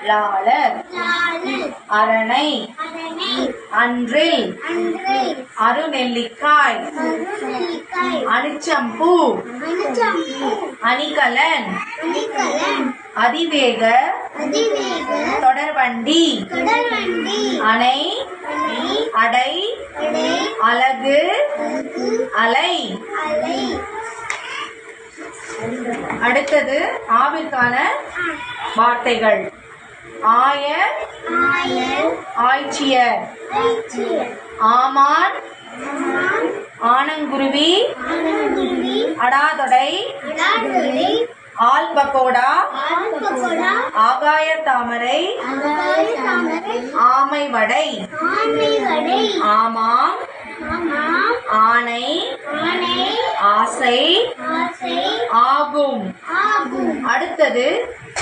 லாளர் அரணை அன்றில் அருநெல்லிக்காய் அனிச்சம்பூ அணிகலன் அதிவேக தொடர்வண்டி அணை அடை அலகு அலை. அடுத்தது ஆவிற்கான வார்த்தைகள். ஆயர் ஆய்ச்சியர் ஆமான் ஆனங்குருவி அடாதொடை ஆல் பகோடா ஆகாய தாமரை ஆமை வடை ஆமாம் ஆனை ஆசை ஆகும். அடுத்தது